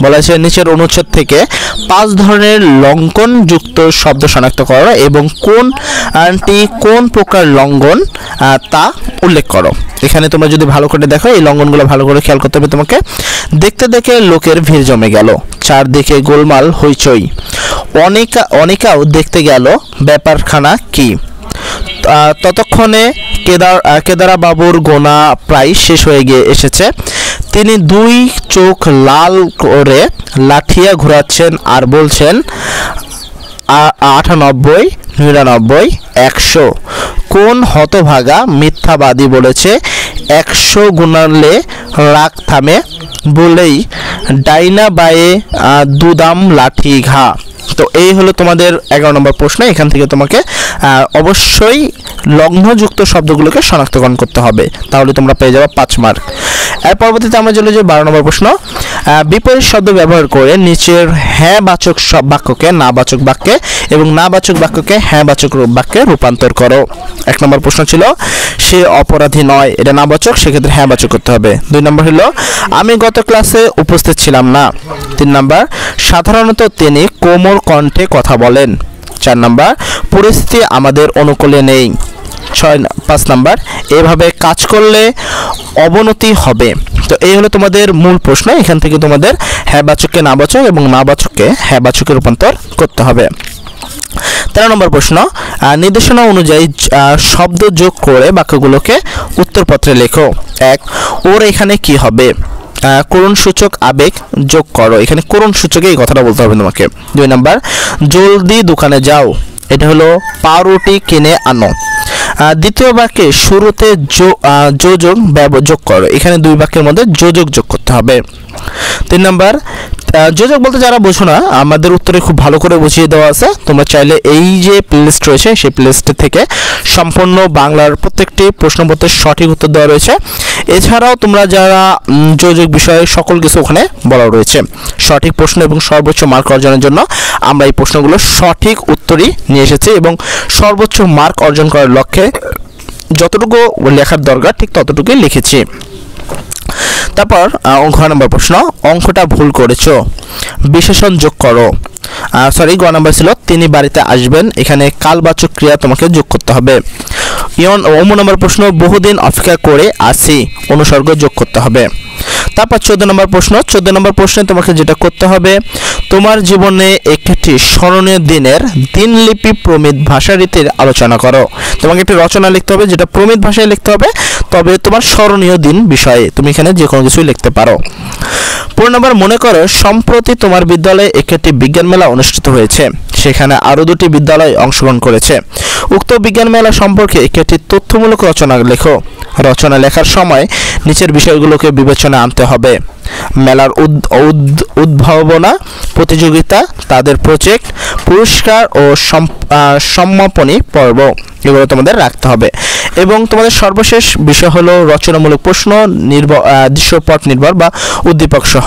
বলা হয়েছে নিচের অনুচ্ছেদ থেকে 5 ধরনের লঙ্ঘন যুক্ত শব্দ শনাক্ত করো এবং কোন প্রকার লঙ্ঘন তা উল্লেখ করো। এখানে তোমরা যদি ভালো করে দেখো এই লঙ্ঘনগুলো ভালো করে খেয়াল করতে হবে তোমাকে। দেখতে দেখে লোকের ভিড় জমে গেল, চারদিকে গোলমাল হইচই, অনেকাও দেখতে গেল ব্যাপারখানা কি। ততক্ষণে কেদারা বাবুর গোনা প্রায় শেষ হয়ে এসেছে। তিনি 2 চোখ লাল করে লাঠিয়া ঘোরাচ্ছেন আর বলছেন 98, 99, 100। কোন হতভাগা মিথ্যাবাদী বলেছে 100 গুণালে রাগ থামে, বলেই ডাইনা বায়ে দুদাম লাঠি ঘা। তো এই হলো তোমাদের 11 নম্বর প্রশ্ন। এখান থেকে তোমাকে অবশ্যই লগ্নযুক্ত শব্দগুলোকে শনাক্তকরণ করতে হবে, তাহলে তোমরা পেয়ে যাবে 5 মার্ক। এর পরবর্তীতে আমরা চলে যাই 12 নম্বর প্রশ্ন। বিপরীত শব্দ ব্যবহার করে নিচের হ্যাঁ বাচক বাক্যকে না বাচক বাক্যে এবং না বাচক বাক্যকে হ্যাঁ বাচক বাক্যে রূপান্তর করো। 1 নম্বর প্রশ্ন ছিল সে অপরাধী নয়, এটা না বাচক, সেক্ষেত্রে হ্যাঁ বাচক করতে হবে। 2 নম্বর হলো আমি গত ক্লাসে উপস্থিত ছিলাম না। 3 নম্বর সাধারণত তিনি কোমল কণ্ঠে কথা বলেন। 4 নম্বর পরিস্থিতি আমাদের অনুকূলে নেই। 5 নম্বর এভাবে কাজ করলে অবনতি হবে। তো এই হলো তোমাদের মূল প্রশ্ন। এখান থেকে তোমাদের হ্যাঁ বাচককে না বাচক এবং না বাচককে হ্যাঁ বাচকে রূপান্তর করতে হবে। 13 নম্বর প্রশ্ন নির্দেশনা অনুযায়ী শব্দ যোগ করে বাক্যগুলোকে উত্তরপত্রে লেখো। 1 ওর এখানে কি হবে, করুণসূচক আবেগ যোগ করো। এখানে করুণসূচকে এই কথাটা বলতে হবে তোমাকে। 2 নম্বর জলদি দোকানে যাও, এটা হলো পাউরুটি কিনে আনো। দ্বিতীয় বাক্যে শুরুতে যোগ করো। এখানে 2 বাক্যের মধ্যে যোগ করতে হবে। 3 নম্বর যোজক বলতে যারা বোঝো না, আমাদের উত্তরে খুব ভালো করে বুঝিয়ে দেওয়া আছে। তোমরা চাইলে এই যে প্লেলিস্ট রয়েছে সেই প্লেলিস্ট থেকে সম্পূর্ণ বাংলার প্রত্যেকটি প্রশ্নপত্রের সঠিক উত্তর দেওয়া রয়েছে। এছাড়াও তোমরা যারা যোজক বিষয়ে সকল কিছু ওখানে বলা রয়েছে। সঠিক প্রশ্ন এবং সর্বোচ্চ মার্ক অর্জনের জন্য আমরা এই প্রশ্নগুলো সঠিক উত্তরই নিয়ে এসেছি এবং সর্বোচ্চ মার্ক অর্জন করার লক্ষ্যে যতটুকু লেখার দরকার ঠিক ততটুকুই লিখেছি। তারপর 9 নম্বর প্রশ্ন অঙ্কটা ভুল করেছো, বিশেষণ যোগ করো। গ নাম্বার ছিল তিনি বাড়িতে আসবেন, এখানে কালবাচক ক্রিয়া তোমাকে যোগ করতে হবে। 9 নম্বর প্রশ্ন বহুদিন অপেক্ষা করে আসি, অনুসর্গ যোগ করতে হবে। তারপর 14 নম্বর প্রশ্ন। 14 নম্বর প্রশ্নে তোমাকে যেটা করতে হবে, তোমার জীবনে একটি স্মরণীয় দিনের দিনলিপি প্রমিত ভাষারীতির আলোচনা করো। তোমাকে একটি রচনা লিখতে হবে যেটা প্রমিত ভাষায় লিখতে হবে, তবে তোমার স্মরণীয় দিন বিষয়ে তুমি এখানে যে কোনো কিছুই লিখতে পারো। 15 নম্বর মনে করো সম্প্রতি তোমার বিদ্যালয়ে একটি বিজ্ঞান মেলা অনুষ্ঠিত হয়েছে, সেখানে আরও 2টি বিদ্যালয় অংশগ্রহণ করেছে। উক্ত বিজ্ঞান মেলা সম্পর্কে একটি তথ্যমূলক রচনা লেখো। রচনা লেখার সময় নিচের বিষয়গুলোকে বিবেচনা আনতে হবে। মেলার উদ্ভাবনা, প্রতিযোগিতা, তাদের প্রজেক্ট, পুরস্কার ও সমাপনী পর্ব, এগুলো তোমাদের রাখতে হবে। এবং তোমাদের সর্বশেষ বিষয় হলো রচনামূলক প্রশ্ন, দৃশ্যপট নির্ভর বা উদ্দীপক সহ।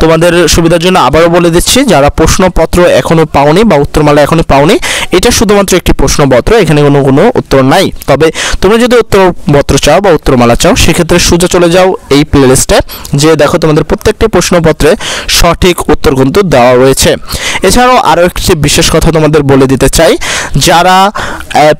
তোমাদের সুবিধার জন্য আবারও বলে দিচ্ছি, যারা প্রশ্নপত্র এখনো পাওনি বা উত্তরমালা এখনো পাওনি, এটা শুধুমাত্র একটি প্রশ্নপত্র, এখানে কোনো উত্তর নাই। তবে তোমরা যদি উত্তরপত্র চাও বা উত্তরমালা চাও, সেক্ষেত্রে সোজা চলে যাও এই প্লেলিস্টে, যে দেখো তোমাদের প্রত্যেকটি প্রশ্নপত্রে সঠিক উত্তর কিন্তু দেওয়া রয়েছে। এছাড়াও আরও একটি বিশেষ কথা তোমাদের বলে দিতে চাই, যারা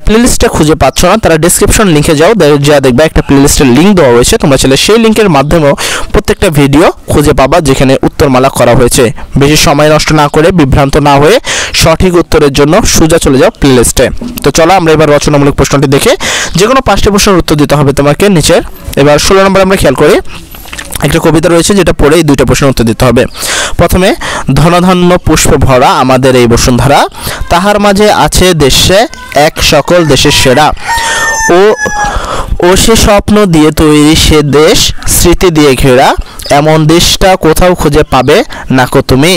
প্লেলিস্টটা খুঁজে পাচ্ছ না তারা ডেসক্রিপশন লিঙ্কে যাও, যা দেখবে একটা প্লেলিস্টের লিঙ্ক দেওয়া রয়েছে। তোমরা চাইলে সেই লিঙ্কের মাধ্যমেও প্রত্যেকটা ভিডিও খুঁজে পাবা যেখানে উত্তরমালা করা হয়েছে। বেশি সময় নষ্ট না করে, বিভ্রান্ত না হয়ে সঠিক উত্তরের জন্য সোজা চলে যাও প্লেলিস্টে। তো চলো আমরা এবার রচনামূলক প্রশ্নটি দেখে যে কোনো 5টি প্রশ্নের উত্তর দিতে হবে তোমাকে নিচের। এবার 16 নম্বর আমরা খেয়াল করি, একটা কবিতা রয়েছে যেটা পড়ে এই 2টা প্রশ্নের উত্তর দিতে হবে। প্রথমে ধনধান্য পুষ্প ভরা আমাদের এই বসুন্ধরা, তাহার মাঝে আছে দেশে এক সকল দেশের সেরা। ও সে স্বপ্ন দিয়ে তৈরি সে দেশ, স্মৃতি দিয়ে ঘেরা, এমন দেশটা কোথাও খুঁজে পাবে নাকো তুমি,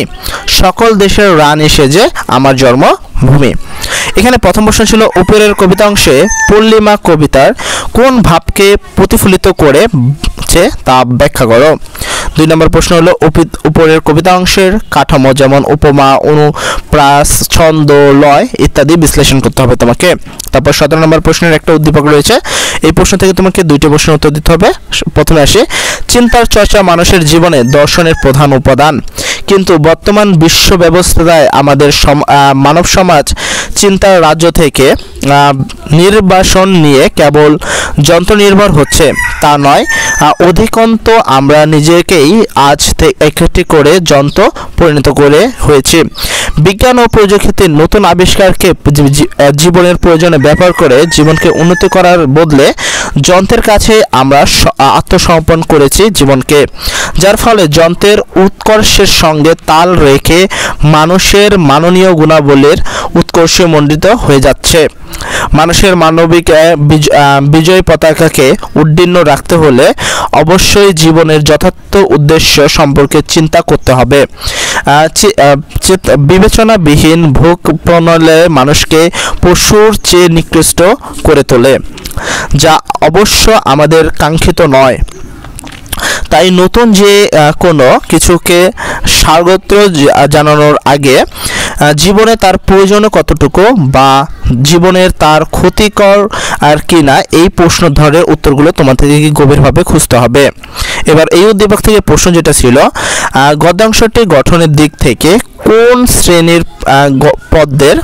সকল দেশের রানী সেজে আমার জন্মভূমি। এখানে প্রথম প্রশ্ন ছিল উপরের কবিতা অংশে পল্লিমা কবিতার কোন ভাবকে প্রতিফলিত করেছে তা ব্যাখ্যা করো। 2 নম্বর প্রশ্ন হলো উপরের কবিতা অংশের কাঠামো যেমন উপমা, অনুপ্রাস, ছন্দ, লয় ইত্যাদি বিশ্লেষণ করতে হবে তোমাকে। তারপর 17 নম্বর প্রশ্নের একটা উদ্দীপক রয়েছে, এই প্রশ্ন থেকে তোমাকে 2টি প্রশ্নের উত্তর দিতে হবে। প্রথমে আসে, চিন্তার চর্চা মানুষের জীবনে দর্শনের প্রধান উপাদান, কিন্তু বর্তমান বিশ্ব ব্যবস্থায় আমাদের মানব সমাজ চিন্তার রাজ্য থেকে নির্বাসন নিয়ে কেবল যন্ত্র নির্ভর হচ্ছে তা নয়, অধিকন্ত আমরা নিজেকেই আজ একটি করে যন্ত্র পরিণত করে হয়েছি। বিজ্ঞান ও প্রযুক্তির নতুন আবিষ্কারকে জীবনের প্রয়োজনে ব্যবহার করে জীবনকে উন্নতি করার বদলে যন্ত্রের কাছে আমরা আত্মসমর্পণ করেছি জীবনকে, যার ফলে যন্ত্রের উৎকর্ষের সঙ্গে তাল রেখে মানুষের মাননীয় গুণাবলীর উৎকর্ষে মণ্ডিত হয়ে যাচ্ছে। মানুষের মানবিক বিজয় পতাকাকে উড্ডীন রাখতে হলে অবশ্যই জীবনের যথার্থ উদ্দেশ্য সম্পর্কে চিন্তা করতে হবে। বিবেচনাবিহীন ভোগ প্রণালী মানুষকে পশুর চেয়ে নিকৃষ্ট করে তোলে, যা অবশ্য আমাদের কাঙ্ক্ষিত নয়। তাই নতুন যে কোনো কিছুকে স্বাগত জানানোর আগে জীবনে তার প্রয়োজন কতটুকু বা জীবনের তার ক্ষতিকর আর কি না, এই প্রশ্ন ধরে উত্তরগুলো তোমাদেরকে গভীরভাবে খুঁজতে হবে। এবার এই উদ্দীপক থেকে প্রশ্ন যেটা ছিল, গদ্যাংশটি গঠনের দিক থেকে কোন শ্রেণীর পদ্যের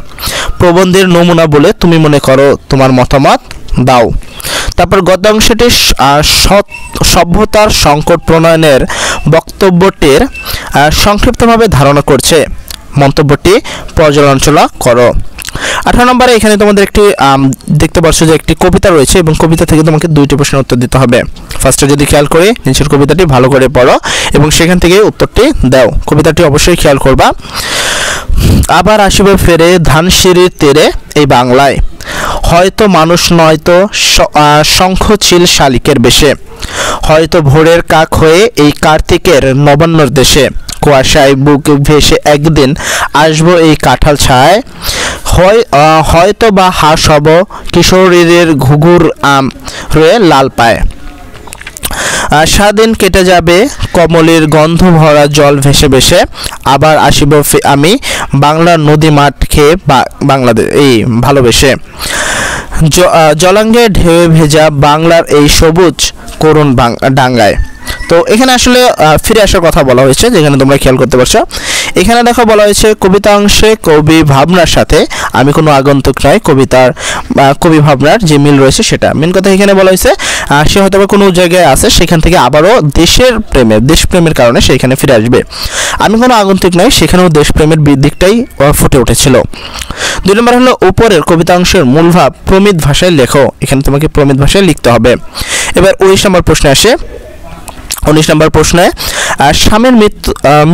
প্রবন্ধের নমুনা বলে তুমি মনে করো, তোমার মতামত দাও। তারপর গদ্যাংশটি সভ্যতার সংকট প্রণয়নের বক্তব্যটির সংক্ষিপ্তভাবে ধারণা করছে, মন্তব্যটি পর্যালোচনা করো। 18 নম্বরে এখানে তোমাদের একটি দেখতে পাচ্ছ যে একটি কবিতা রয়েছে এবং কবিতা থেকে তোমাকে 2টি প্রশ্নের উত্তর দিতে হবে। ফার্স্টে যদি খেয়াল করে নিচের কবিতাটি ভালো করে পড়ো এবং সেখান থেকে উত্তরটি দাও। কবিতাটি অবশ্যই খেয়াল করবা। আবার আসিবে ফেরে ধানসিঁড়ির তীরে এই বাংলায়, হয়তো মানুষ নয়তো শঙ্খচিল শালিকের বেশে, হয়তো ভোরের কাক হয়ে এই কার্তিকের নবান্নর দেশে, কুয়াশায় বুক ভেসে একদিন আসবো এই কাঁঠাল ছায়, হয়তো বা হাস হব কিশোরীদের ঘুঘুর আম রয়ে লাল পায়, সারাদিন কেটে যাবে কমলের গন্ধ ভরা জল ভেসে ভেসে, আবার আসিব আমি বাংলার নদী মাঠ খেয়ে বাংলাদেশ এই ভালোবেসে, জলাঙ্গে ঢেউয়ে ভেজা বাংলার এই সবুজ করুণ ডাঙ্গায়। তো এখানে আসলে ফিরে আসার কথা বলা হয়েছে, যেখানে তোমরা খেয়াল করতে পারছো। এখানে দেখো বলা হয়েছে কবিতা অংশে কবি ভাবনার সাথে আমি কোনো আগন্তুক নয়, কবিতার কবি ভাবনার যে মিল রয়েছে সেটা মেন কথা। এখানে বলা হয়েছে সে হয়তো কোনো জায়গায় আছে, সেখান থেকে আবারও দেশপ্রেমের কারণে সেখানে ফিরে আসবে। আমি কোনো আগন্তুক নয়, সেখানেও দেশপ্রেমের দিকটাই ফুটে উঠেছিল। 2 নম্বর হলো উপরের কবিতা অংশের মূল ভাব প্রমিত ভাষায় লেখো, এখানে তোমাকে প্রমিত ভাষায় লিখতে হবে। এবার 19 নম্বর প্রশ্নে আসে। 19 নম্বর প্রশ্নে স্বামীর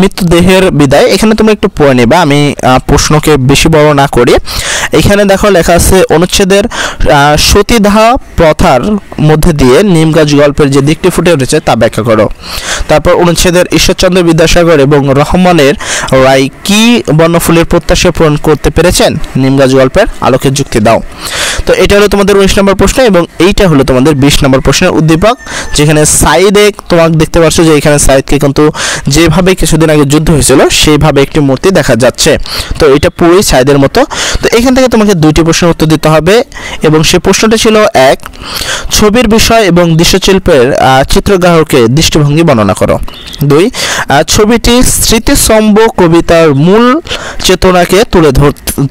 মৃত্যুদেহের বিদায়, এখানে তোমরা একটু পড়ে নেবা, আমি প্রশ্নকে বেশি বড় না করি। এখানে দেখো লেখা আছে অনুচ্ছেদের সতীদাহ প্রথার মধ্যে দিয়ে নিমগাছ গল্পের যে দিকটি ফুটে উঠেছে তা ব্যাখ্যা করো। তারপর অনুচ্ছেদের ঈশ্বরচন্দ্র বিদ্যাসাগর এবং রহমানের রায় কি বর্ণফুলের প্রত্যাশা পূরণ করতে পেরেছেন, নিমগাছ গল্পের আলোকে যুক্তি দাও। তো এটা হলো তোমাদের 19 নম্বর প্রশ্ন এবং এইটা হলো তোমাদের 20 নম্বর প্রশ্নের উদ্দীপক, যেখানে সাইদে তোমাকে দেখতে পাচ্ছ যে এখানে সাইদকে কিন্তু যেভাবে কিছুদিন আগে যুদ্ধ হয়েছিল সেইভাবে একটি মূর্তি দেখা যাচ্ছে। তো এটা পুরোই সাইদের মতো। তো এখান থেকে তোমাকে 2টি প্রশ্নের উত্তর দিতে হবে এবং সেই প্রশ্নটা ছিল 1, ছবির বিষয় এবং দৃশ্যশিল্পের চিত্রগ্রাহকের দৃষ্টিভঙ্গি বর্ণনা করো। 2, ছবিটি স্মৃতিস্তম্ভ কবিতার মূল চেতনাকে তুলে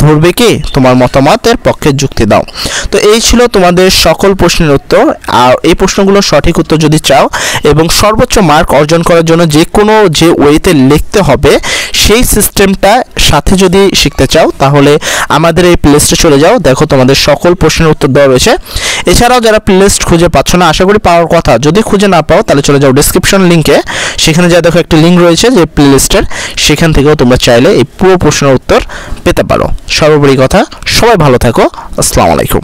ধরবে কি, তোমার মতামতের পক্ষে যুক্তি দাও। তো এই ছিল তোমাদের সকল প্রশ্নের উত্তর। আর এই প্রশ্নগুলোর সঠিক উত্তর যদি চাও এবং সর্বোচ্চ মার্ক অর্জন করার জন্য যে ওয়েতে লিখতে হবে সেই সিস্টেমটা সাথে যদি শিখতে চাও তাহলে আমাদের এই প্লেলিস্টে চলে যাও, দেখো তোমাদের সকল প্রশ্নের উত্তর দেওয়া রয়েছে। এছাড়াও যারা প্লেলিস্ট খুঁজে পাচ্ছ না, আশা করি পাওয়ার কথা, যদি খুঁজে না পাও তাহলে চলে যাও ডেসক্রিপশন লিঙ্কে, সেখানে যা দেখো একটি লিঙ্ক রয়েছে যে প্লেলিস্টের, সেখান থেকেও তোমরা চাইলে এই পুরো প্রশ্নের উত্তর পেতে পারো। সর্বোপরি কথা, সবাই ভালো থাকো। আসসালামু আলাইকুম।